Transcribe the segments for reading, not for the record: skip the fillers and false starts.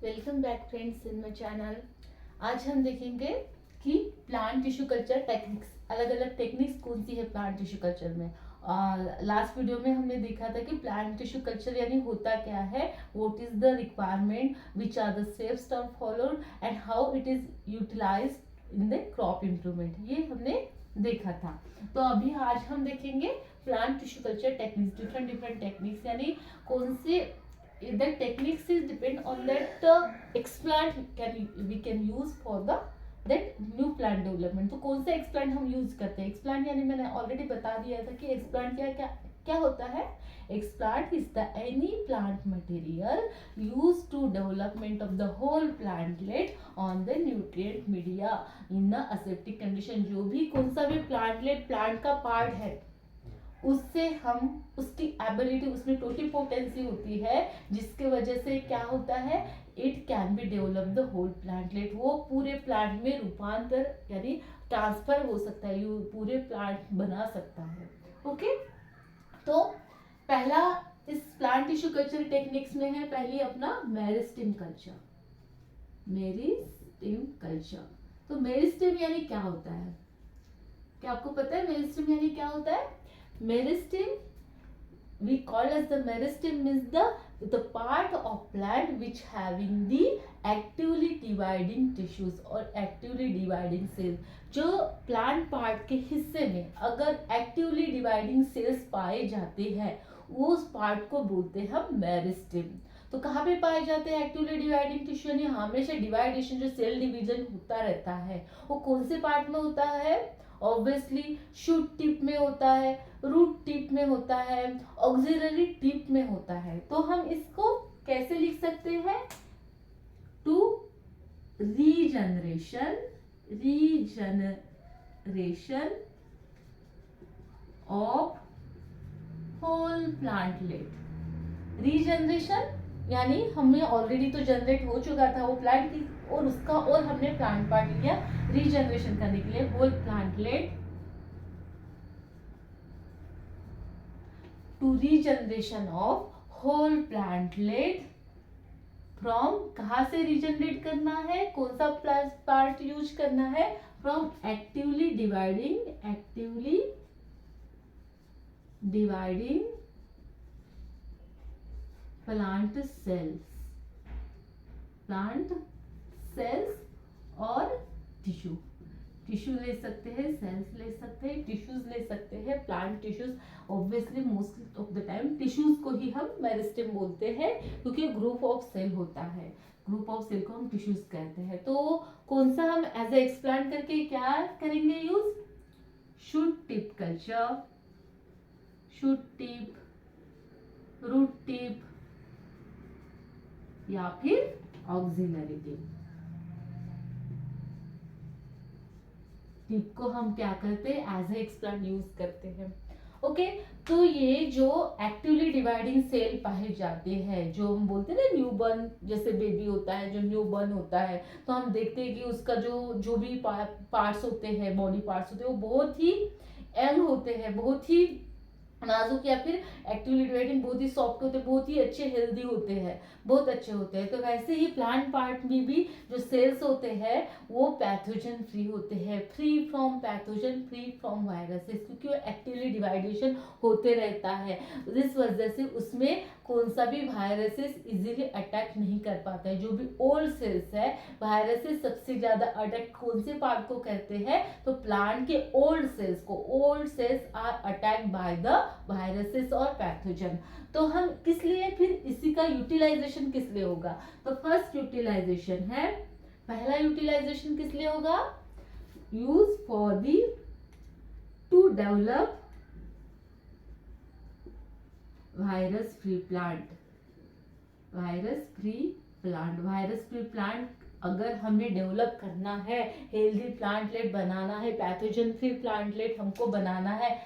Welcome back friends in my channel. आज हम देखेंगे कि प्लांट टिश्यू कल्चर टेक्निक्स, अलग अलग टेक्निक्स कौन सी है प्लांट टिश्यू कल्चर में। लास्ट वीडियो में हमने देखा था कि प्लांट टिश्यू कल्चर यानी होता क्या है, what is the requirement, which are the steps are followed and how it is utilized in the crop improvement, ये हमने देखा था। तो अभी आज हम देखेंगे plant tissue culture techniques, different techniques, यानी कौन से the techniques is depend on that explant we can use for the that new plant development। तो कौन सा एक्सप्लांट हम यूज करते हैं? एक्सप्लांट यानी मैंने ऑलरेडी बता दिया था कि एक्सप्लांट क्या क्या क्या होता है। Explant is the any plant material use to development of the whole plantlet on the nutrient media in the aseptic condition. जो भी कौन सा भी प्लांटलेट प्लांट का पार्ट है उससे हम उसकी एबिलिटी, उसमें टोटिपोटेंसी होती है जिसके वजह से क्या होता है, it can be develop the whole plantlet. वो पूरे प्लांट में रूपांतर यानी ट्रांसफर हो सकता है, यू पूरे प्लांट बना सकता है। ओके, तो पहला इस प्लांट टिश्यू कल्चर टेक्निक्स में है पहली अपना मेरिस्टेम कल्चर। मेरिस्टेम कल्चर, तो मेरिस्टेम यानी क्या होता है? क्या आपको पता है मेरिस्टेम यानी क्या होता है? Meristem, we call as the meristem means the part of plant which having the actively dividing tissues और actively dividing cells। जो प्लांट पार्ट के हिस्से में अगर एक्टिवली डिवाइडिंग सेल्स पाए जाते हैं उस पार्ट को बोलते हैं हम मेरिस्टेम। तो कहाँ पे पाए जाते हैं एक्टिवली डिवाइडिंग टिश्यू? यानी हमेशा डिवाइडेशन, जो सेल डिवीजन होता रहता है वो कौन से पार्ट में होता है? ऑब्वियसली शूट टिप में होता है, रूट टिप में होता है, ऑक्सिलरी टिप में होता है। तो हम इसको कैसे लिख सकते हैं? To regeneration of whole plantlet. Regeneration यानी हमें ऑलरेडी तो जनरेट हो चुका था वो प्लांट की, और उसका और हमने प्लांट पार्ट लिया रीजनरेशन करने के लिए। Whole plantlet to regeneration of whole plantlet from, कहां से रीजनरेट करना है, कौन सा पार्ट यूज करना है? From actively dividing plant cells और टिश्यू ले सकते हैं, सेल्स ले सकते हैं, टिश्यूज ले सकते हैं, plant tissues. Obviously most of the time tissues को ही हम मेरिस्टेम बोलते हैं क्योंकि ग्रुप ऑफ सेल होता है, ग्रुप ऑफ सेल को हम टिश्यूज कहते हैं। तो कौन सा हम एज ए एक्सप्लांट करके क्या करेंगे use? Shoot tip culture, shoot tip, root tip या फिर ऑक्सिलरी टिप। टिप को हम क्या करते हैं? एज ए एक्सप्लांट यूज करते हैं। ओके, तो ये जो एक्टिवली डिवाइडिंग सेल पाए जाते हैं, जो हम बोलते हैं ना न्यूबॉर्न, जैसे बेबी होता है जो न्यूबॉर्न होता है, तो हम देखते हैं कि उसका जो भी पार्ट्स होते हैं, बॉडी पार्ट्स होते हैं, वो बहुत ही यंग होते हैं, बहुत ही नाजुक या फिर एक्टिवली डिवाइडिंग बहुत ही सॉफ्ट होते हैं, बहुत ही अच्छे हेल्दी होते हैं, बहुत अच्छे होते हैं। तो वैसे ही प्लांट पार्ट में भी जो सेल्स होते हैं वो पैथोजन फ्री होते हैं, free from pathogen, free from viruses, क्योंकि वो एक्टिवली डिवाइडेशन होते रहता है। इस वजह से उसमें कौन सा भी वायरसेस इजीली अटैक नहीं कर पाता है। जो भी ओल्ड सेल्स है, वायरसेस सबसे ज्यादा अटैक कौन से पार्ट को करते हैं? तो प्लांट के ओल्ड सेल्स को। Old cells are attack by the viruses और पैथोजन। तो हम किस लिए, फिर इसी का यूटिलाइजेशन किस लिए होगा? तो फर्स्ट यूटिलाइजेशन है, पहला यूटिलाइजेशन किस लिए होगा? Use for the to develop virus free plant. Virus free plant अगर हमें डेवलप करना है, हेल्दी प्लांटलेट बनाना है, पैथोजन फ्री प्लांटलेट हमको बनाना है,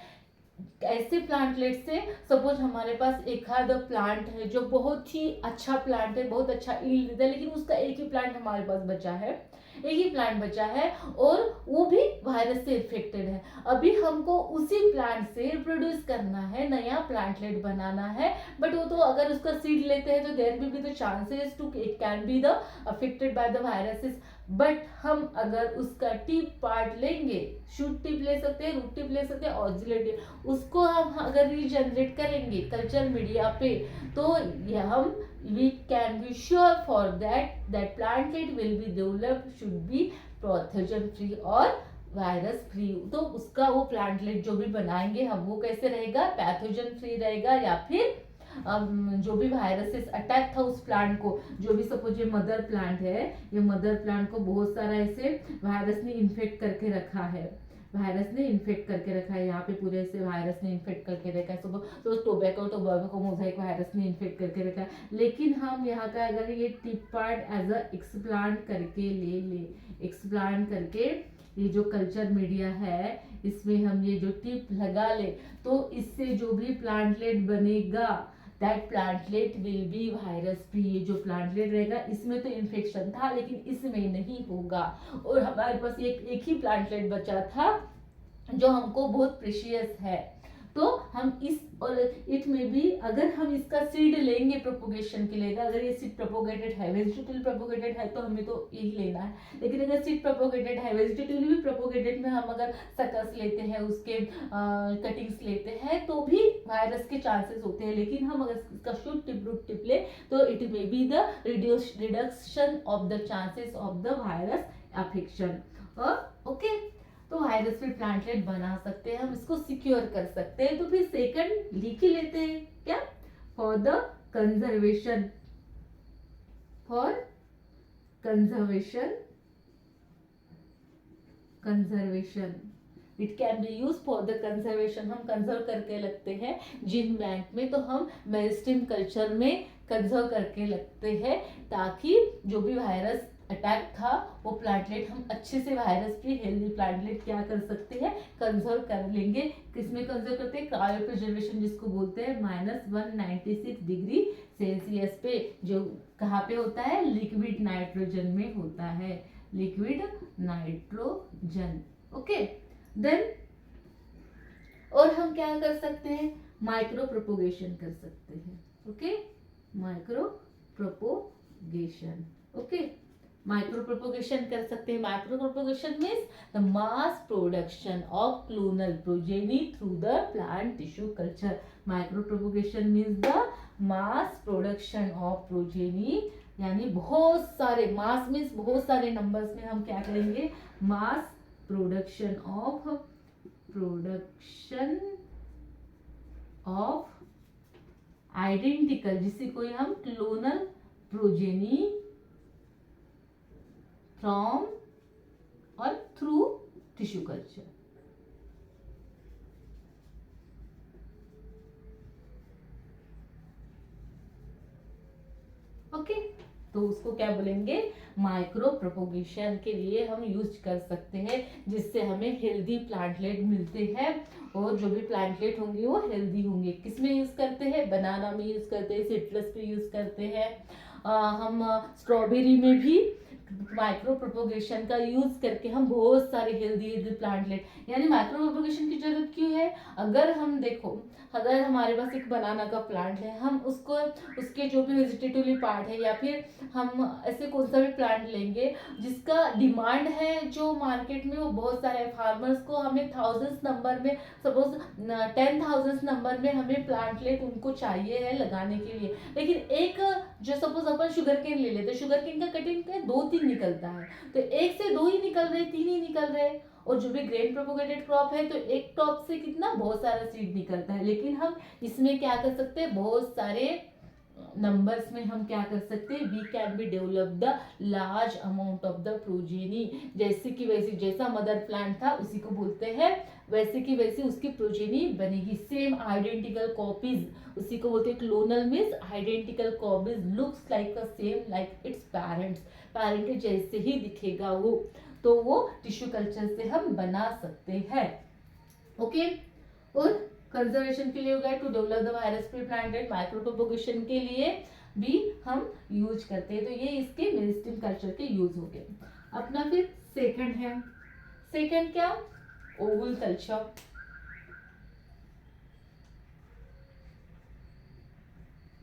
ऐसे प्लांटलेट से सपोज हमारे पास एक आध प्लांट है जो बहुत ही अच्छा प्लांट है, बहुत अच्छा ईल्ड देता है, लेकिन उसका एक ही प्लांट हमारे पास बचा है, एक ही प्लांट बचा है और वो भी वायरस से इन्फेक्टेड है। अभी हमको उसी प्लांट से रिप्रोड्यूस करना है, नया प्लांटलेट बनाना है, बट वो तो अगर उसका सीड लेते हैं तो there will be the chances to it can be the affected by the viruses. But हम अगर उसका टिप पार्ट लेंगे, शूट टिप ले सकते हैं, रूट टिप ले सकते हैं, ऑक्सिलरी उसको हम अगर रीजनरेट करेंगे कल्चर मीडिया पे, तो ये हम we can be sure for that plantlet will be developed should be pathogen free और वायरस फ्री। तो उसका वो प्लांटलेट जो भी बनाएंगे हम, वो कैसे रहेगा, पैथोजन फ्री रहेगा, या फिर जो भी वायरसेस अटैक था उस प्लांट को, जो भी सपोज ये मदर प्लांट है, ये मदर प्लांट को बहुत सारा ऐसे वायरस ने इन्फेक्ट करके रखा है, वायरस ने इन्फेक्ट करके रखा है, यहाँ पे पूरे से वायरस ने इन्फेक्ट करके रखा है, तो टोबैको मोज़ाइक वायरस ने इन्फेक्ट करके रखा है। लेकिन हम यहाँ का अगर ये tip part as a explant करके ले एक्सप्लांट करके ये जो कल्चर मीडिया है इसमें हम ये जो टिप लगा ले, तो इससे जो भी प्लांटलेट बनेगा that plantlet will be virus free. ये जो प्लांटलेट रहेगा इसमें तो इन्फेक्शन था लेकिन इसमें नहीं होगा। और हमारे पास एक ही प्लांटलेट बचा था जो हमको बहुत प्रेशियस है, तो हम इस और इट में भी अगर हम इसका सीड लेंगे प्रोपोगेशन के लिए, अगर ये सीड प्रोपोगेटेड है, वेजिटेटिव प्रोपोगेटेड है तो हमें तो यही लेना है। लेकिन अगर सीड प्रोपोगेटेड है, वेजिटेटिव भी प्रोपोगेटेड में हम अगर सकस लेते हैं, उसके कटिंग्स लेते हैं, तो भी वायरस के चांसेस होते हैं। लेकिन हम अगर इसका शूट टिप रूट टिप ले तो it may be the reduction of the chances of the virus affection. Okay, तो वायरस फ्री प्लांटलेट बना सकते हैं हम, इसको सिक्योर कर सकते हैं। तो फिर सेकंड लिख ही लेते हैं क्या, for the conservation, for conservation, conservation it can be use for the conservation. हम कंजर्व करके लगते हैं जिन बैंक में, तो हम मेरिस्टेम कल्चर में कंजर्व करके लगते हैं, ताकि जो भी वायरस अटैक था वो प्लांटलेट हम अच्छे से वायरस फ्री हेल्दी प्लांटलेट क्या कर सकते हैं, कंजर्व कर लेंगे। किसमें कंजर्व करते हैं, क्रायो प्रिजर्वेशन जिसको बोलते हैं, -196 डिग्री सेल्सियस पे, जो कहाँ पे होता है, लिक्विड नाइट्रोजन में होता है, लिक्विड नाइट्रोजन। ओके, देन और हम क्या कर सकते हैं, माइक्रो प्रोपोगेशन कर सकते हैं। Okay, micro propagation, okay, micro propagation कर सकते हैं। Micro propagation means the mass production of clonal progeny through the plant tissue culture. Micro propagation means the mass production of progeny, यानी बहुत सारे, मास मीन्स बहुत सारे नंबर्स में हम क्या करेंगे, मास प्रोडक्शन ऑफ आइडेंटिकल, जिसे कोई हम क्लोनल प्रोजेनी फ्रॉम और थ्रू टिश्यू कल्चर। ओके, तो उसको क्या बोलेंगे, माइक्रो प्रोपोगेशन के लिए हम यूज कर सकते हैं, जिससे हमें हेल्दी प्लांटलेट मिलते हैं, और जो भी प्लांटलेट होंगे वो हेल्दी होंगे। किसमें यूज करते हैं, बनाना में यूज करते हैं, सिट्रस पे यूज करते हैं, हम स्ट्रॉबेरी में भी माइक्रो प्रोपोगेशन का यूज करके हम बहुत सारे हेल्दी प्लांटलेट, यानी माइक्रो प्रोपोगेशन की जरूरत क्यों है, अगर हम देखो, अगर हमारे पास एक बनाना का प्लांट है, हम उसको उसके जो भी वेजिटेटिव पार्ट है, या फिर हम ऐसे कौन सा भी प्लांट लेंगे जिसका डिमांड है जो मार्केट में, वो बहुत सारे फार्मर्स को, हमें थाउजेंड्स नंबर में, सपोज 10,000 नंबर में हमें प्लांटलेट उनको चाहिए है लगाने के लिए। लेकिन एक जो सपोज अपन शुगर केन ले लेते, शुगर केन का कटिंग 2-3 निकलता है, तो एक से 2 ही निकल रहे, 3 ही निकल रहे। और जो भी ग्रेन प्रोपोगेटेड क्रॉप है, तो एक टॉप से कितना, बहुत सारा सीड निकलता है। लेकिन हम इसमें क्या कर सकते हैं, बहुत सारे नंबर्स में हम क्या कर सकते हैं, we can be develop the large amount of the progeny, जैसे कि वैसे जैसा मदर प्लांट था उसी को बोलते हैं, वैसे की वैसे उसकी प्रोजेनी बनेगी, सेम आइडेंटिकल कॉपीज, उसी को बोलते हैं clonal means identical copies, looks like अ same like its parents, parent के जैसे ही दिखेगा वो, तो वो टिश्यू कल्चर से हम बना सकते हैं। ओके, और कंजर्वेशन के लिए हो गया, to develop the virus free plantlet, micropropagation के लिए भी हम यूज करते हैं। तो ये इसके मेरिस्टेम कल्चर के यूज हो गए। अपना फिर सेकंड है, सेकंड क्या, oval culture.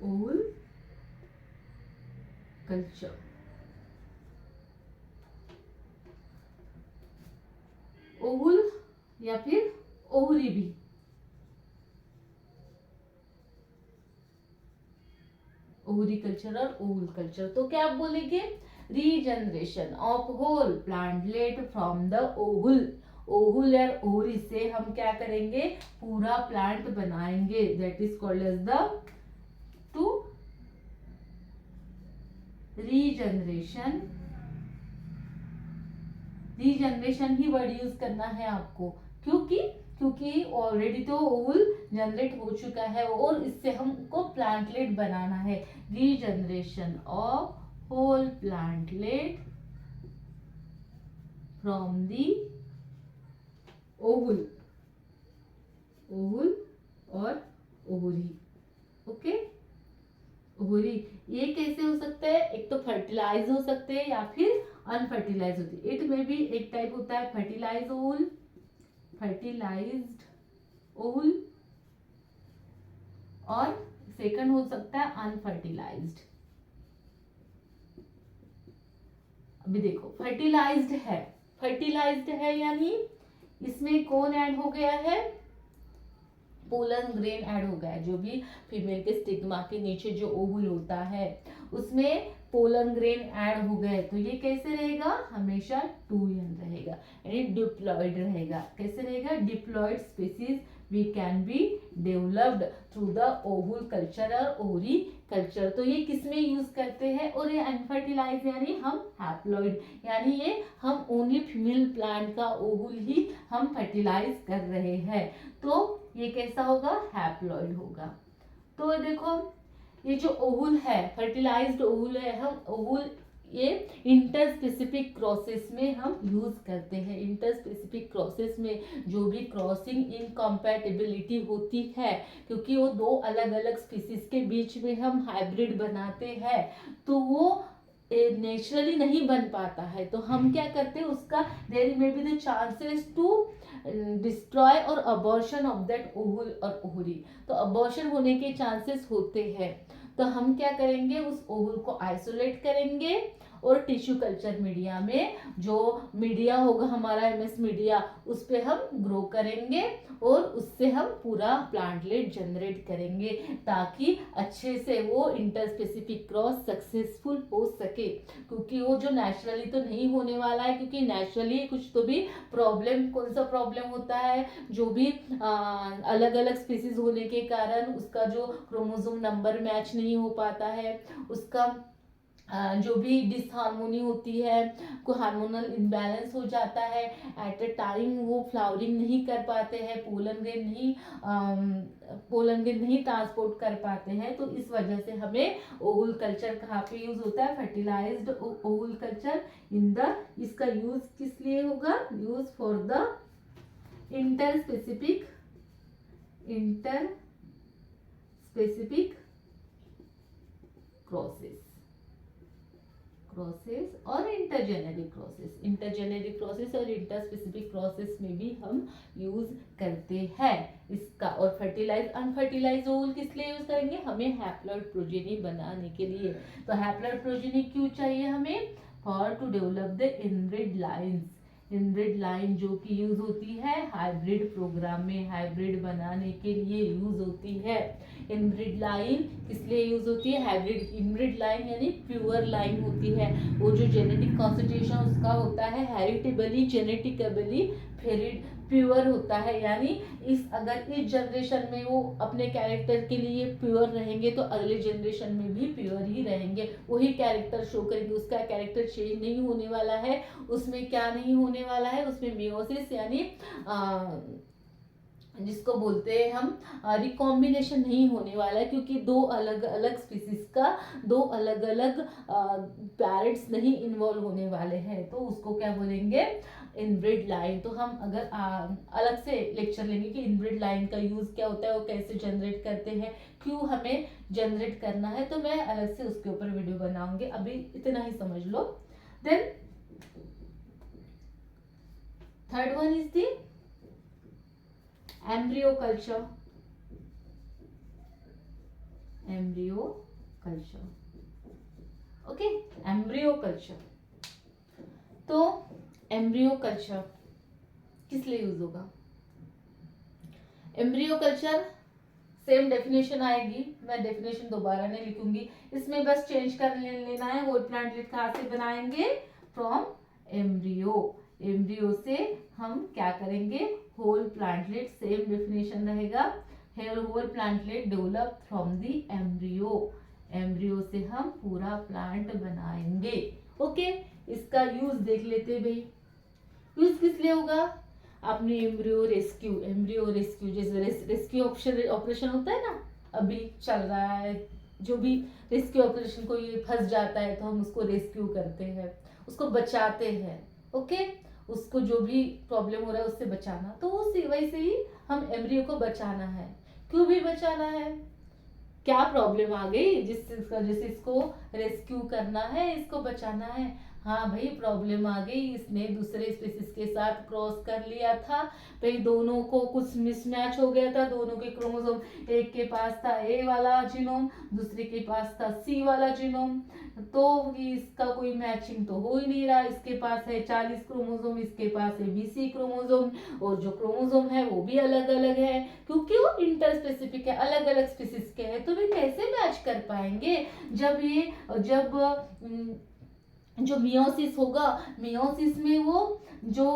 Oval culture, oval या फिर ओवरी भी, ओवरी कल्चर और ओवल कल्चर। तो क्या आप बोलेंगे, regeneration of whole plantlet from the oval, oval या ओवरी से हम क्या करेंगे, पूरा प्लांट बनाएंगे, that is called as the to regeneration. Regeneration ही वर्ड यूज करना है आपको, क्योंकि ऑलरेडी तो ओवल जनरेट हो चुका है और इससे हमको प्लांटलेट बनाना है। Regeneration of whole plantlet from the oval, oval और ओवरी। ओके, ओवरी ये कैसे हो सकता है, एक तो फर्टिलाइज हो सकते हैं या फिर अनफर्टिलाइज होती है। इट में भी एक टाइप होता है फर्टिलाइज ओवल, फर्टिलाइज्ड ओवल, और सेकंड हो सकता है अनफर्टिलाइज्ड। अभी देखो फर्टिलाइज्ड है यानी इसमें कौन ऐड हो गया है, पोलन ग्रेन ऐड हो गया है। जो भी फीमेल के स्टिग्मा के नीचे जो ओवल होता है उसमें पोलन ग्रेन ऐड हो गए, तो ये कैसे रहेगा, हमेशा 2n रहेगा, यानी डिप्लॉयड रहेगा। कैसे रहेगा, diploid species we can be developed through the oval culture और ओवरी कल्चर। तो ये किसमें यूज करते हैं, और ये अनफर्टिलाइज यानी हम हैप्लॉइड, यानी ये हम ओनली फीमेल प्लांट का ओवल ही हम फर्टिलाइज कर रहे हैं, तो ये कैसा होगा, हैप्लॉइड होगा। तो देखो ये जो ओवल है, फर्टिलाइज्ड ओवल है, हम ओवल ये इंटरस्पेसिफिक क्रॉसेस में हम यूज करते हैं। इंटरस्पेसिफिक क्रॉसेस में जो भी क्रॉसिंग इनकम्पैटिबिलिटी होती है, क्योंकि वो दो अलग अलग स्पीसीज के बीच में हम हाइब्रिड बनाते हैं, तो वो नेचुरली नहीं बन पाता है, तो हम क्या करते हैं, उसका there may be the chances to destroy और अबॉर्शन ऑफ दैट ओवल और ओवरी। तो अबॉर्शन होने के चांसेस होते हैं, तो हम क्या करेंगे, उस ओवल को आइसोलेट करेंगे और टिश्यू कल्चर मीडिया में, जो मीडिया होगा हमारा एमएस मीडिया, उस पे हम ग्रो करेंगे और उससे हम पूरा प्लांटलेट जनरेट करेंगे, ताकि अच्छे से वो इंटरस्पेसिफिक क्रॉस सक्सेसफुल हो सके। क्योंकि वो जो नेचुरली तो नहीं होने वाला है, क्योंकि नेचुरली कुछ तो भी प्रॉब्लम, कौन सा प्रॉब्लम होता है, जो भी अलग अलग स्पीसीज होने के कारण उसका जो क्रोमोसोम नंबर मैच नहीं हो पाता है, उसका जो भी डिसहार्मोनी होती है, कोई हार्मोनल इम्बैलेंस हो जाता है, एट अ टाइम वो फ्लावरिंग नहीं कर पाते हैं, पोलन ग्रेन नहीं ट्रांसपोर्ट कर पाते हैं, तो इस वजह से हमें ओवल कल्चर कहाँ पे यूज होता है, fertilized oval culture in the, इसका यूज किस लिए होगा, use for the interspecific crosses और इंटरजेनेरिक क्रॉसेस और इंटरस्पेसिफिक क्रॉसेस में भी हम यूज करते हैं इसका। और फर्टिलाइज अनफर्टिलाइज ओवल किस लिए यूज करेंगे, हमें हैप्लॉइड प्रोजेनी बनाने के लिए। तो हैप्लॉइड प्रोजेनी क्यों चाहिए हमें, for to develop the inbred lines, inbred line जो कि यूज होती है हाइब्रिड प्रोग्राम में, हाइब्रिड बनाने के लिए यूज होती है। इनब्रिड लाइन किस लिए यूज होती है, हाइब्रिड इनब्रिड लाइन यानी प्योर लाइन होती है, वो जो जेनेटिक कॉन्स्टिट्यूशन उसका होता है हेरिटेबली जेनेटिकली प्योर होता है, यानी अगर इस जनरेशन में वो अपने कैरेक्टर के लिए प्योर रहेंगे तो अगले जनरेशन में भी प्योर ही रहेंगे, वही कैरेक्टर शो करेंगे, उसका कैरेक्टर चेंज नहीं होने वाला है। उसमें क्या नहीं होने वाला है, उसमें मियोसिस यानी जिसको बोलते हैं हम रिकॉम्बिनेशन नहीं होने वाला है, क्योंकि दो अलग अलग स्पीसीज का दो अलग अलग पेरेंट्स नहीं इन्वॉल्व होने वाले हैं, तो उसको क्या बोलेंगे, इनब्रिड लाइन। तो हम अगर अलग से लेक्चर लेंगे कि इनब्रिड लाइन का यूज क्या होता है, वो कैसे जनरेट करते हैं, क्यों हमें जनरेट करना है, तो मैं अलग से उसके ऊपर वीडियो बनाऊंगी, अभी इतना ही समझ लो। Then third one is the embryo culture, embryo culture, okay, embryo culture. तो एम्ब्रियो कल्चर किस लिए यूज होगा? एम्ब्रियो कल्चर सेम डेफिनेशन आएगी, मैं डेफिनेशन दोबारा नहीं लिखूंगी, इसमें बस चेंज कर लेना है। होल प्लांटलेट कहाँ से बनाएंगे? From embryo. एम्ब्रियो से हम क्या करेंगे? होल प्लांटलेट, सेम डेफिनेशन रहेगा। Whole plantlet develop from the embryo. Embryo से हम पूरा प्लांट बनाएंगे। ओके, इसका यूज देख लेते भाई। यूज किस लिए होगा? आपने एम्ब्रियो रेस्क्यू जैसे रेस्क्यू ऑपरेशन होता है ना, अभी चल रहा है, जो भी रेस्क्यू ऑपरेशन को ये फंस जाता है तो हम उसको रेस्क्यू करते हैं, उसको बचाते हैं। ओके, उसको जो भी प्रॉब्लम हो रहा है उससे बचाना, तो वैसे ही हम एम्ब्रियो को बचाना है। क्यों भी बचाना है? क्या प्रॉब्लम आ गई जैसे इसको रेस्क्यू करना है, इसको बचाना है। हाँ भाई, प्रॉब्लम आ गई, इसने दूसरे स्पीसीज के साथ क्रॉस कर लिया था भाई, दोनों को कुछ मिसमैच हो गया था, दोनों के क्रोमोसोम, एक के पास था ए वाला जीनोम, दूसरे के पास था सी वाला जीनोम, तो इसका कोई मैचिंग तो हो ही नहीं रहा। इसके पास है 40 क्रोमोसोम, इसके पास है 20 क्रोमोसोम, और जो क्रोमोसोम है वो भी अलग अलग है, क्योंकि वो इंटर स्पेसिफिक है, अलग अलग स्पीसीज के है, तो वे कैसे मैच कर पाएंगे? जब जो मियोसिस होगा, मियोसिस में वो जो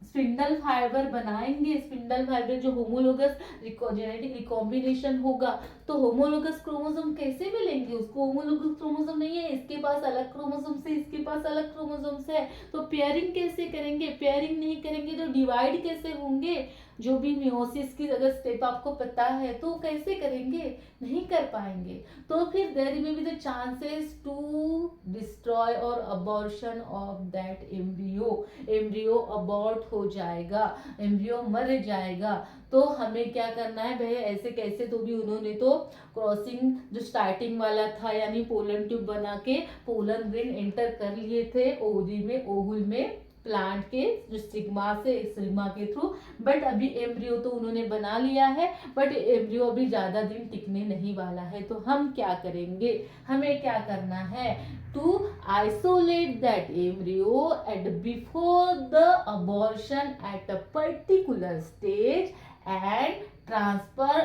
स्पिंडल फाइबर बनाएंगे, स्पिंडल फाइबर जो होमोलोगस जेनेटिक रिकॉम्बिनेशन होगा, तो होमोलोगस क्रोमोसोम कैसे मिलेंगे? उसको होमोलोगस क्रोमोसोम नहीं है, इसके पास अलग क्रोमोसोम से, इसके पास अलग क्रोमोसोम से है, तो पेयरिंग कैसे करेंगे? पेयरिंग नहीं करेंगे तो डिवाइड कैसे होंगे? जो भी मियोसिस की अगर स्टेप आपको पता है तो कैसे करेंगे? नहीं कर पाएंगे। तो फिर there may be the chances to destroy और abortion of that embryo. Embryo abort हो जाएगा, एम्ब्रियो मर जाएगा। तो हमें क्या करना है भाई? ऐसे कैसे? तो भी उन्होंने तो क्रॉसिंग जो स्टार्टिंग वाला था, यानी पोलन ट्यूब बना के पोलन ग्रेन एंटर कर लिए थे ओवरी में, ओहुल में, प्लांट के जो स्टिग्मा के थ्रू। बट अभी एम्ब्रियो तो उन्होंने बना लिया है, बट एम्ब्रियो अभी ज्यादा दिन टिकने नहीं वाला है। तो हम क्या करेंगे? हमें क्या करना है? To isolate that embryo at before the abortion at a particular stage and transfer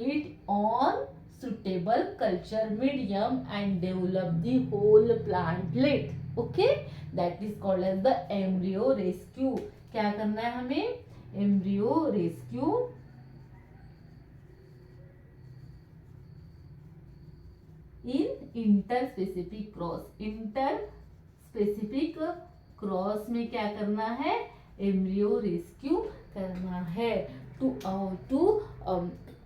it on suitable culture medium and develop the whole plantlet. Okay, that is called as the embryo rescue. क्या करना है हमें? embryo rescue in interspecific cross. interspecific cross में क्या करना है? embryo rescue करना है to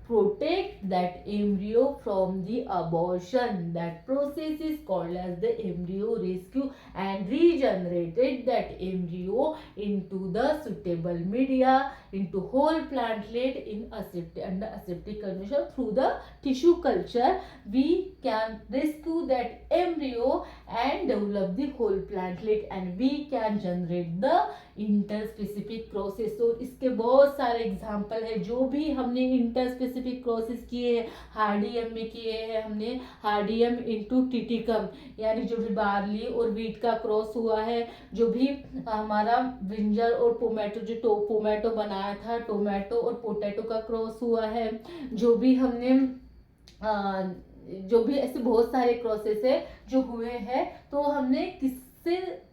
protect that embryo from the abortion. That process is called as the embryo rescue and regenerated that embryo into the suitable media, into whole plantlet in under aseptic condition. Through the tissue culture we can rescue that embryo and develop the whole plantlet, and we can generate the interspecific crosses. तो इसके बहुत सारे example है, जो भी हमने interspecific crosses किए हैं, हार्डियम में किए हैं हमने, हार्डियम इंटू टिटिकम, यानी जो भी बार्ली और वीट का क्रॉस हुआ है, जो भी हमारा ब्रिंजल और पोमैटो, जो पोमैटो बनाया था, टोमेटो और पोटैटो का क्रॉस हुआ है, जो भी हमने जो भी ऐसे बहुत सारे क्रॉसेस है जो हुए हैं, तो हमने किससे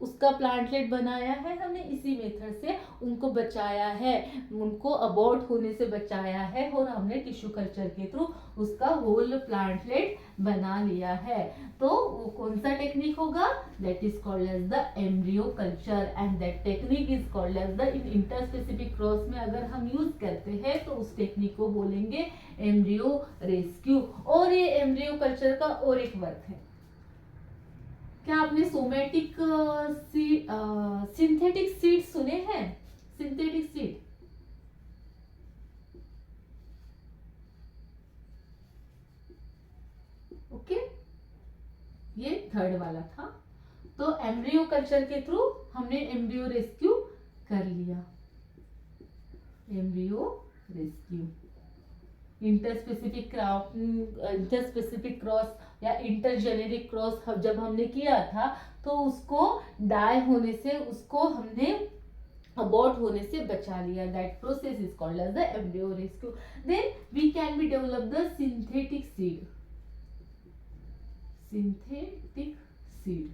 उसका प्लांटलेट बनाया है? हमने इसी मेथड से उनको बचाया है, उनको अबॉर्ट होने से बचाया है, और हमने टिश्यू कल्चर के थ्रू उसका होल प्लांटलेट बना लिया है। तो वो कौन सा टेक्निक होगा? That is called as the embryo culture, and that technique is called as the interspecific cross में अगर हम यूज करते हैं तो उस टेक्निक को बोलेंगे एम्ब्रियो रेस्क्यू। और ये एम्ब्रियो कल्चर का और एक वर्क है, क्या आपने सोमेटिक सिंथेटिक सीड सुने हैं? सिंथेटिक सीड, ओके, ये थर्ड वाला था। तो एम्ब्रियो कल्चर के थ्रू हमने एम्ब्रियो रेस्क्यू कर लिया। एम्ब्रियो रेस्क्यू, इंटरस्पेसिफिक क्रॉस या इंटरजेनेरिक क्रॉस जब हमने किया था तो उसको डाई होने से, उसको हमने अबॉर्ट होने से बचा लिया। That process is called as the embryo rescue. Then we can be develop the synthetic seed. Synthetic seed,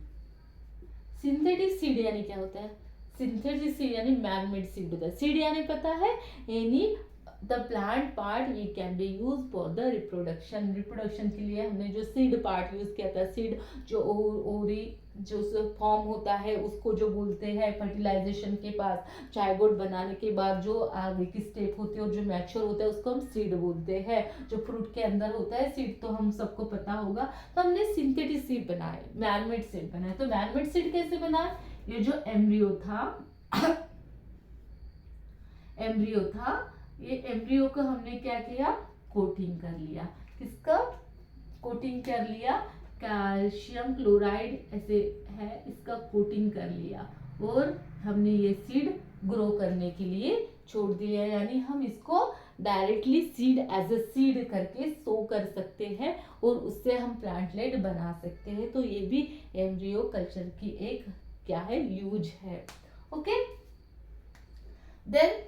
synthetic seed यानी क्या होता है? सिंथेटिक सीड यानी मैन मेड सीड होता है। सीड यानी पता है, any the plant part we can be use for the reproduction. Reproduction के लिए हमने जो सीड पार्ट यूज किया था, सीड जो ओरी जो फॉर्म होता है उसको जो बोलते हैं फर्टिलाइजेशन के बाद, जायगोट बनाने के बाद जो आगे की स्टेप होती है और जो मैच्योर होता है उसको हम सीड बोलते हैं। जो फ्रूट के अंदर होता है सीड तो हम सबको पता होगा। तो हमने सिंथेटिक सीड बनाए, मैनमेड सीड बनाए। तो मैनमेड सीड कैसे बनाए? ये जो एम्ब्रियो था ये एम्ब्रियो को हमने क्या किया? कोटिंग कर लिया। किसका कोटिंग कर लिया? कैल्शियम क्लोराइड ऐसे है, इसका कोटिंग कर लिया और हमने ये सीड ग्रो करने के लिए छोड़ दिया। यानी हम इसको directly seed as a seed करके सो कर सकते हैं और उससे हम प्लांटलेट बना सकते हैं। तो ये भी एम्ब्रियो कल्चर की एक क्या है? यूज है। Okay, then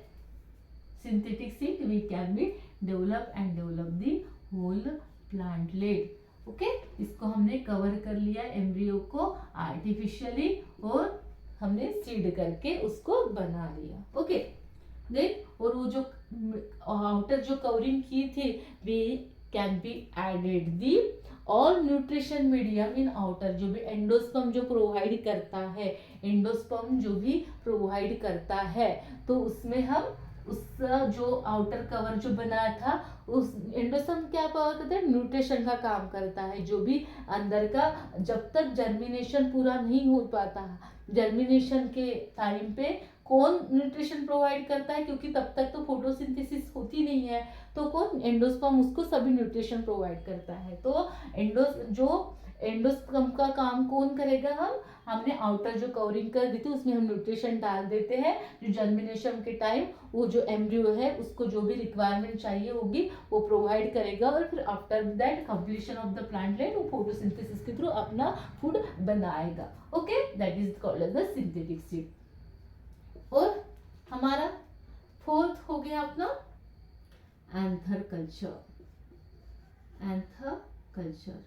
synthetic seed we can be develop the whole plantlet. Okay, इसको हमने कवर कर लिया एम्ब्रियो को आर्टिफिशियली और हमने सीड करके उसको बना लिया। ओके, देन और वो जो आउटर जो कवरिंग की थी, we can be added the all nutrition medium in outer. जो भी एंडोस्पर्म जो प्रोवाइड करता है, एंडोस्पर्म जो भी प्रोवाइड करता है, तो उसमें हम उसका जो आउटर कवर जो बनाया था, उस एंडोस्पर्म क्या पावर करता है? न्यूट्रिशन का काम करता है। जो भी अंदर का, जब तक जर्मिनेशन पूरा नहीं हो पाता, जर्मिनेशन के टाइम पे कौन न्यूट्रिशन प्रोवाइड करता है? क्योंकि तब तक तो फोटोसिंथेसिस होती नहीं है, तो कौन? एंडोस्पर्म उसको सभी न्यूट्रिशन प्रोवाइड करता है। तो एंडोस्पर्म का काम कौन करेगा? हमने आउटर जो कवरिंग कर दी थी उसमें हम न्यूट्रिशन डाल देते हैं, जो जर्मिनेशन के टाइम वो जो एम्ब्रियो है उसको जो भी रिक्वायरमेंट चाहिए होगी वो प्रोवाइड करेगा और फिर after that completion of the plantlet वो फोटोसिंथेसिस के थ्रू अपना फूड बनाएगा। Okay, that is called as the synthetic seed. और हमारा फोर्थ हो गया अपना एंथर कल्चर। एंथर कल्चर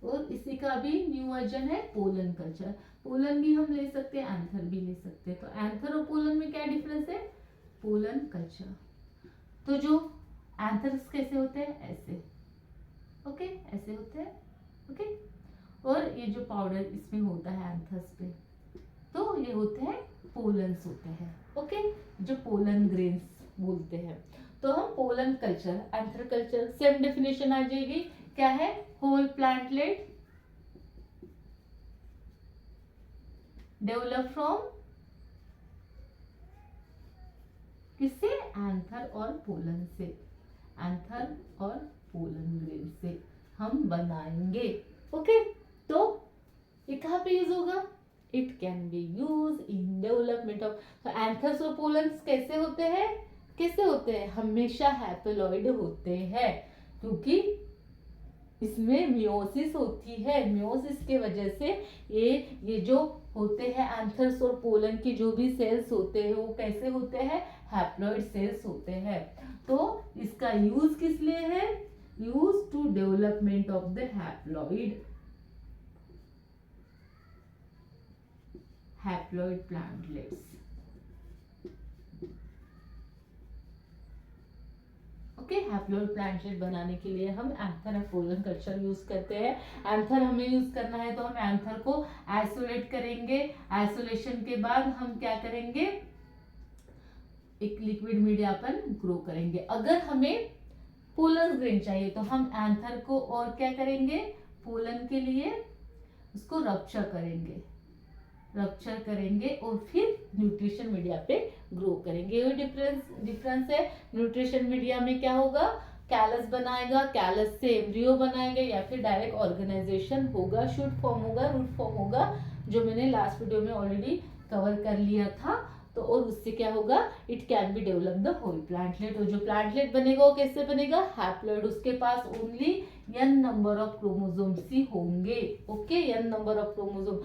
और इसी का भी न्यू वर्जन है पोलन कल्चर। पोलन भी हम ले सकते हैं, एंथर भी ले सकते हैं। तो एंथर और पोलन में क्या डिफरेंस है? पोलन कल्चर, तो जो एंथर्स कैसे होते हैं? ऐसे, ओके, ऐसे होते हैं। ओके, और ये जो पाउडर इसमें होता है एंथर्स पे, तो ये होते हैं पोलन्स होते हैं। ओके, जो पोलन ग्रेन्स बोलते हैं। तो हम pollen culture, anther culture, same definition आ जाएगी। क्या है? होल प्लांटलेट डेवलप फ्रॉम किससे? एंथर और पोलन से। एंथर और पोलन ग्रेन से हम बनाएंगे। ओके, तो ये कहाँ पे यूज होगा? It can be use in development of. तो एंथर्स और पोलन्स कैसे होते हैं? कैसे होते हैं? हमेशा हैप्लॉइड होते हैं, क्योंकि इसमें मियोसिस होती है। मियोसिस के वजह से ये जो होते हैं एंथर्स और पोलन की जो भी सेल्स होते हैं वो कैसे होते हैं? हैप्लॉइड सेल्स होते हैं। तो इसका यूज किस लिए है? Use to development of the haploid plantlets. Okay, haploid plantlet बनाने के लिए हम एंथर और पोलन कल्चर यूज करते हैं। एंथर हमें यूज करना है तो हम एंथर को आइसोलेट करेंगे। आइसोलेशन के बाद हम क्या करेंगे? एक लिक्विड मीडिया पर ग्रो करेंगे। अगर हमें पोलन ग्रेन चाहिए तो हम एंथर को और क्या करेंगे? पोलन के लिए उसको रप्चर करेंगे और फिर न्यूट्रिशन मीडिया पे ग्रो करेंगे। ये डिफरेंस है। न्यूट्रिशन मीडिया में क्या होगा? कैलस बनाएगा, कैलस से एम्ब्रियो बनाएंगे या फिर डायरेक्ट ऑर्गेनाइजेशन होगा, शूट फॉर्म होगा, रूट फॉर्म होगा, जो मैंने लास्ट वीडियो में ऑलरेडी कवर कर लिया था। तो और उससे क्या होगा, it can be develop the whole plantlet. और जो प्लांटलेट बनेगा वो कैसे बनेगा, हैप्लॉइड, उसके पास only n number of chromosomes ही होंगे। Okay, n number of chromosome,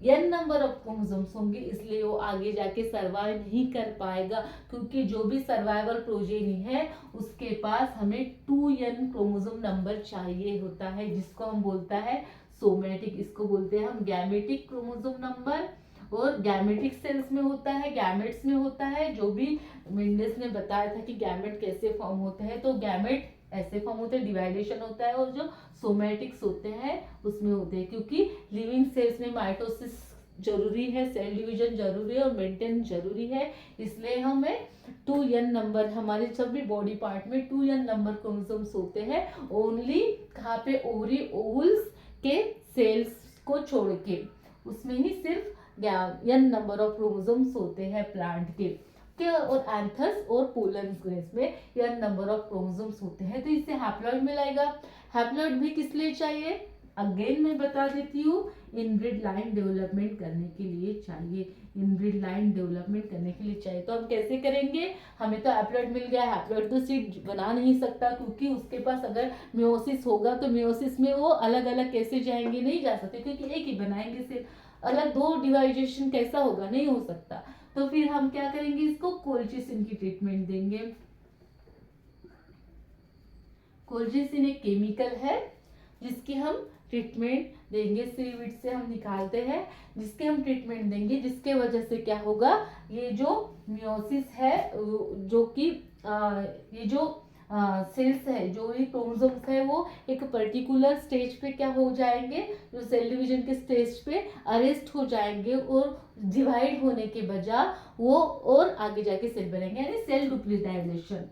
n number of chromosomes होंगे, इसलिए वो आगे जाके सर्वाइव नहीं कर पाएगा, क्योंकि जो भी सर्वाइवल प्रोजेनी है उसके पास हमें 2n क्रोमोसोम नंबर चाहिए होता है, जिसको हम बोलता है सोमेटिक, इसको बोलते हैं हम गैमेटिक क्रोमोसोम नंबर। और गैमेटिक सेल्स में होता है, गैमेट्स में होता है, जो भी मेंडेस ने बताया था कि गैमेट कैसे फॉर्म होते हैं, तो गैमेट ऐसे फॉर्म होते हैं, डिवाइडेशन होता है, और जो सोमेटिक्स होते हैं उसमें होते हैं, क्योंकि लिविंग सेल्स में माइटोसिस जरूरी है, सेल डिवीजन जरूरी है और मेंटेन जरूरी है, इसलिए हमें 2n नंबर, हमारे सभी बॉडी पार्ट में 2n नंबर क्रोमोसोम्स होते हैं, ओनली कहाँ पे, ओवरी ओवल्स के सेल्स को छोड़ के, उसमें ही सिर्फ n नंबर ऑफ क्रोमोसोम्स होते हैं प्लांट के। और एंथर्स और पोलन ग्रेन्स में n नंबर ऑफ क्रोमोसोम्स होते हैं, तो इससे हैप्लॉइड मिलाएगा। हैप्लॉइड भी किस लिए चाहिए, अगेन मैं बता देती हूँ, इनब्रिड लाइन डेवलपमेंट करने के लिए चाहिए, इनब्रिड लाइन डेवलपमेंट करने के लिए चाहिए। तो हम कैसे करेंगे, हमें तो हैप्लॉइड मिल गया, हैप्लॉइड तो सीड बना नहीं सकता, क्योंकि उसके पास अगर मियोसिस होगा तो मियोसिस में वो अलग अलग कैसे जाएंगे, नहीं जा सकते, क्योंकि एक ही बनाएंगे सिर्फ, अलग दो डिवाइडेशन कैसा होगा, नहीं हो सकता। तो फिर हम क्या करेंगे, इसको कोल्चिसिन की ट्रीटमेंट देंगे। कोल्चिसिन एक केमिकल है जिसकी हम ट्रीटमेंट देंगे, सीवीड से हम निकालते हैं, जिसके हम ट्रीटमेंट देंगे, जिसके वजह से क्या होगा, ये जो मियोसिस है, जो कि ये जो सेल्स है, जो भी क्रोमोसोम्स है, वो एक पर्टिकुलर स्टेज पे क्या हो जाएंगे, जो सेल डिवीजन के स्टेज पे अरेस्ट हो जाएंगे, और डिवाइड होने के बजाय वो और आगे जाके सेल बनेंगे, यानी सेल डुप्लीटाइजेशन।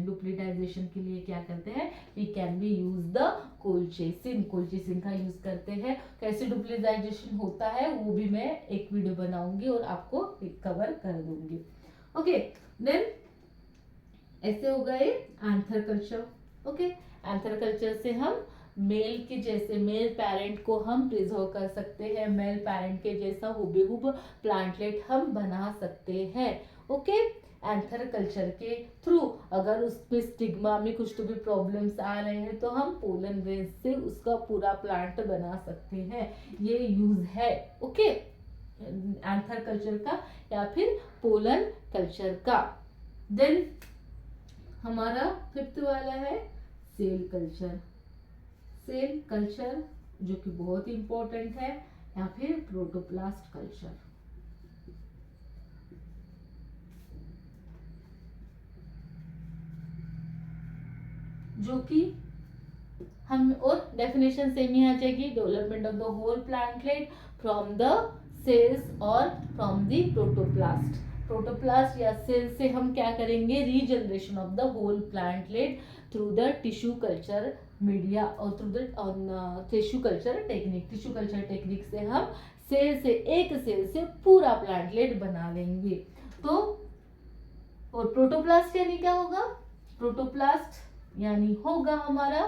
डुप्लीटाइजेशन के लिए क्या करते हैं, we can be use the colchicine, colchicine का यूज करते हैं। कैसे डुप्लीटाइजेशन होता है वो भी मैं एक वीडियो बनाऊंगी और आपको कवर कर दूंगी। ओके, देन ऐसे हो गए anther culture. Okay, anther culture से हम मेल के जैसे, मेल पेरेंट को हम प्रिजर्व कर सकते हैं, मेल पेरेंट के जैसा हुबेहुब प्लांटलेट हम बना सकते हैं। ओके, एंथर कल्चर के थ्रू अगर उसमें स्टिग्मा में कुछ तो भी प्रॉब्लम्स आ रहे हैं तो हम पोलन ग्रेन से उसका पूरा प्लांट बना सकते हैं, ये यूज है। ओके, एंथर कल्चर का या फिर पोलन कल्चर का। देन हमारा फिफ्थ वाला है सेल कल्चर। सेल कल्चर जो कि बहुत इंपॉर्टेंट है, या फिर प्रोटोप्लास्ट कल्चर। जो कि हम, और डेफिनेशन सेम ही आ जाएगी, development of the whole plantlet from the cells और फ्रॉम द प्रोटोप्लास्ट। प्रोटोप्लास्ट या सेल से हम क्या करेंगे, regeneration of the whole plantlet through the tissue culture media और through the tissue culture technique. Tissue culture technique से हम cell से, एक सेल से पूरा प्लांटलेट बना लेंगे। तो और प्रोटोप्लास्ट यानी क्या होगा, प्रोटोप्लास्ट यानी होगा हमारा,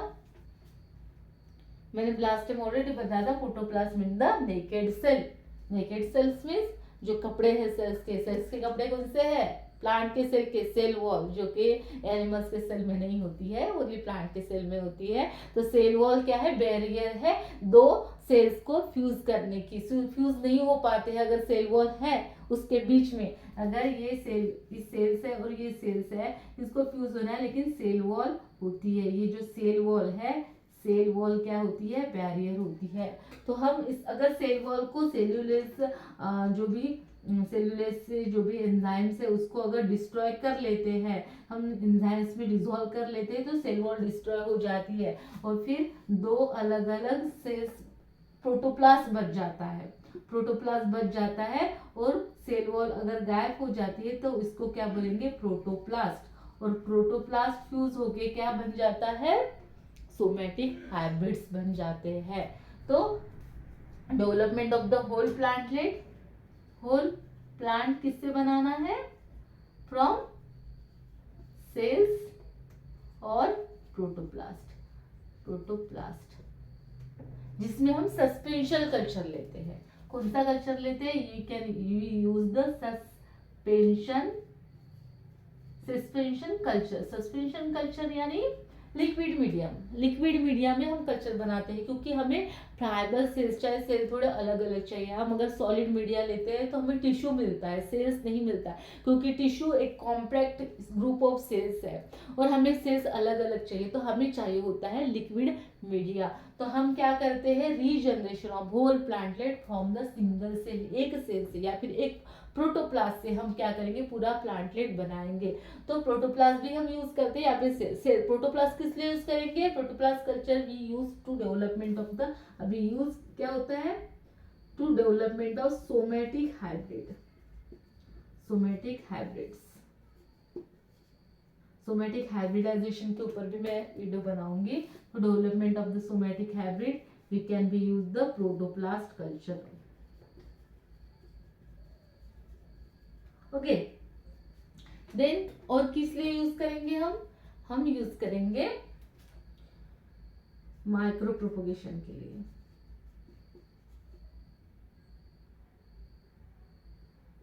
मैंने लास्ट टाइम ऑलरेडी बताया था, protoplast mean the naked cell. Naked cells means जो कपड़े हैं सेल्स के कपड़े कौन से हैं, प्लांट के सेल के सेल वॉल, जो कि एनिमल्स के सेल में नहीं होती है, वो भी प्लांट के सेल में होती है। तो सेल वॉल क्या है, बैरियर है दो सेल्स को फ्यूज करने की। फ्यूज नहीं हो पाते हैं अगर सेल वॉल है उसके बीच में, अगर ये सेल, इस सेल्स है और ये सेल्स है, इसको फ्यूज होना है, लेकिन सेल वॉल होती है। ये जो सेल वॉल है, सेल वॉल क्या होती है, बैरियर होती है। तो हम इस, अगर सेल वॉल को सेल्यूलेस, जो भी सेल्यूलेस से जो भी एंजाइम्स है उसको अगर डिस्ट्रॉय कर लेते हैं, हम एंजाइम्स में डिसॉल्व कर लेते हैं, तो सेल वॉल डिस्ट्रॉय हो जाती है, और फिर दो अलग अलग सेल्स, प्रोटोप्लास्ट बच जाता है, प्रोटोप्लास्ट बच जाता है, और सेल वॉल अगर गायब हो जाती है तो इसको क्या बोलेंगे, प्रोटोप्लास्ट। और प्रोटोप्लास्ट फ्यूज होके क्या बन जाता है, सोमेटिक हाइब्रिड्स बन जाते हैं। तो development of the whole plantlet, whole plant किससे बनाना है, फ्रॉम सेल्स और प्रोटोप्लास्ट। जिसमें हम सस्पेंशन कल्चर लेते हैं। कौन सा कल्चर लेते हैं? You can use the suspension culture. Suspension culture यानी लिक्विड मीडियम। लिक्विड मीडियम में हम कल्चर बनाते हैं, क्योंकि हमें फ्राइबल सेल्स, चाहे सेल थोड़े अलग अलग चाहिए। हम अगर सॉलिड मीडिया लेते हैं तो हमें टिश्यू मिलता है, सेल्स नहीं मिलता है, क्योंकि टिश्यू एक कॉम्पैक्ट ग्रुप ऑफ सेल्स है और हमें सेल्स अलग अलग चाहिए, तो हमें चाहिए होता है लिक्विड मीडिया। तो हम क्या करते हैं? Regeneration of whole plantlet from the single cell, एक सेल से या फिर एक प्रोटोप्लास्ट से हम क्या करेंगे? पूरा प्लांटलेट बनाएंगे। तो प्रोटोप्लास्ट भी हम यूज करते हैं, यहाँ पे सेल। प्रोटोप्लास्ट किस लिए यूज करेंगे? Protoplast culture we use to development of the, अभी यूज क्या होता है? To development of somatic hybrid, somatic hybrids. Somatic hybridization के ऊपर भी मैं वीडियो बनाऊंगी। तो development of the somatic hybrid we can be use the protoplast culture. Okay, then और किस लिए यूज करेंगे हम यूज करेंगे माइक्रो प्रोपोगेशन के लिए।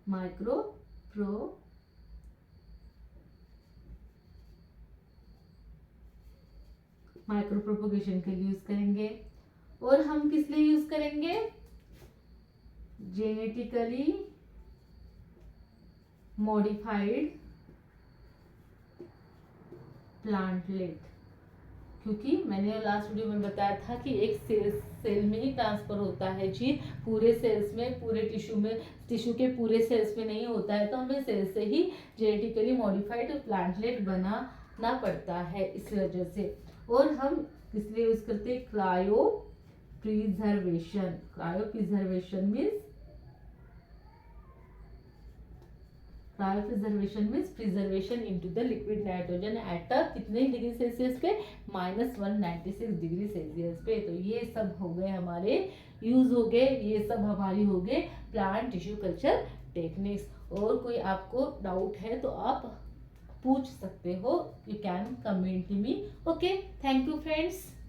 माइक्रो प्रोपोगेशन के लिए यूज करेंगे। और हम किस लिए यूज करेंगे? जेनेटिकली मॉडिफाइड प्लांटलेट, क्योंकि मैंने लास्ट वीडियो में बताया था कि एक सेल में ही ट्रांसफर होता है जी, पूरे सेल्स में, पूरे टिश्यू में, टिश्यू के पूरे सेल्स में नहीं होता है। तो हमें सेल से ही जेनेटिकली मॉडिफाइड प्लांटलेट बनाना पड़ता है, इस वजह से। और हम इसलिए यूज करते हैं cryo preservation. Cryo preservation means preservation into the liquid nitrogen eight कितने डिग्री सेल्सियस पे? -196 डिग्री सेल्सियस पे। तो ये सब हो गए हमारे यूज हो गए, ये सब हमारी हो गए प्लांट टिश्यू कल्चर टेक्निक्स। और कोई आपको डाउट है तो आप पूछ सकते हो, you can comment me. Okay, thank you friends.